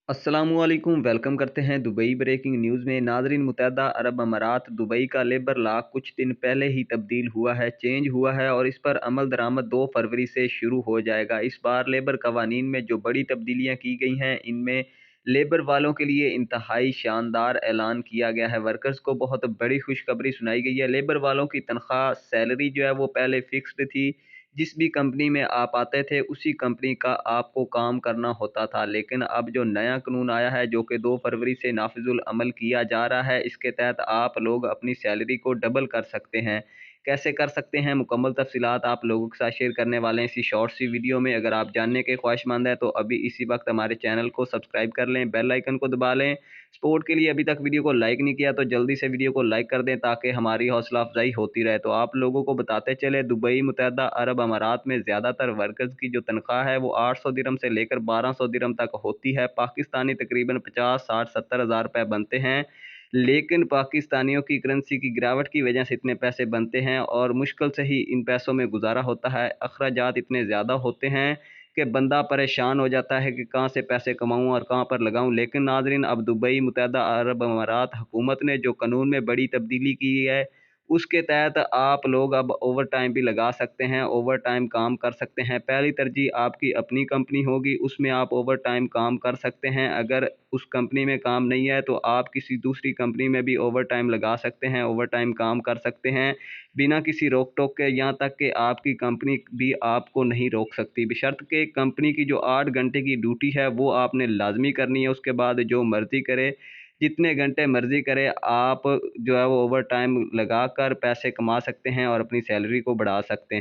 अस्सलामुअलैकुम वेलकम करते हैं दुबई ब्रेकिंग न्यूज़ में। नाजरीन, मुत्तहदा अरब अमारात दुबई का लेबर लॉ कुछ दिन पहले ही तब्दील हुआ है, चेंज हुआ है और इस पर अमल दरामद 2 फरवरी से शुरू हो जाएगा। इस बार लेबर कवानीन में जो बड़ी तब्दीलियां की गई हैं, इनमें लेबर वालों के लिए इंतहाई शानदार ऐलान किया गया है। वर्कर्स को बहुत बड़ी खुशखबरी सुनाई गई है। लेबर वालों की तनख्वाह सैलरी जो है वो पहले फिक्स्ड थी। जिस भी कंपनी में आप आते थे उसी कंपनी का आपको काम करना होता था, लेकिन अब जो नया कानून आया है जो कि 2 फरवरी से नाफिजुल अमल किया जा रहा है, इसके तहत आप लोग अपनी सैलरी को डबल कर सकते हैं। कैसे कर सकते हैं, मुकम्मल तफसीलात आप लोगों के साथ शेयर करने वाले हैं इसी शॉर्ट सी वीडियो में। अगर आप जानने के ख्वाहिशमंद हैं तो अभी इसी वक्त हमारे चैनल को सब्सक्राइब कर लें, बेल आइकन को दबा लें। सपोर्ट के लिए अभी तक वीडियो को लाइक नहीं किया तो जल्दी से वीडियो को लाइक कर दें ताकि हमारी हौसला अफजाई होती रहे। तो आप लोगों को बताते चले, दुबई मुत्तहदा अरब अमारात में ज़्यादातर वर्कर्स की जो तनख्वाह है वो 800 दिरहम से लेकर 1200 दिरहम तक होती है। पाकिस्तानी तकरीबन 50, 60, 70 हज़ार रुपये बनते हैं, लेकिन पाकिस्तानियों की करेंसी की गिरावट की वजह से इतने पैसे बनते हैं और मुश्किल से ही इन पैसों में गुजारा होता है। अखराजात इतने ज़्यादा होते हैं कि बंदा परेशान हो जाता है कि कहाँ से पैसे कमाऊँ और कहाँ पर लगाऊँ। लेकिन नाज़रीन, अब दुबई मुत्तहदा अरब अमारात हुकूमत ने जो कानून में बड़ी तब्दीली की है, उसके तहत आप लोग अब ओवर टाइम भी लगा सकते हैं, ओवर टाइम काम कर सकते हैं। पहली तरजीह आपकी अपनी कंपनी होगी, उसमें आप ओवर टाइम काम कर सकते हैं। अगर उस कंपनी में काम नहीं है तो आप किसी दूसरी कंपनी में भी ओवर टाइम लगा सकते हैं, ओवर टाइम काम कर सकते हैं बिना किसी रोक टोक के। यहाँ तक कि आपकी कंपनी भी आपको नहीं रोक सकती, बशर्त कि कंपनी की जो 8 घंटे की ड्यूटी है वो आपने लाजमी करनी है। उसके बाद जो मर्ज़ी करे, जितने घंटे मर्ज़ी करे, आप जो है वो ओवर टाइम लगा कर पैसे कमा सकते हैं और अपनी सैलरी को बढ़ा सकते हैं।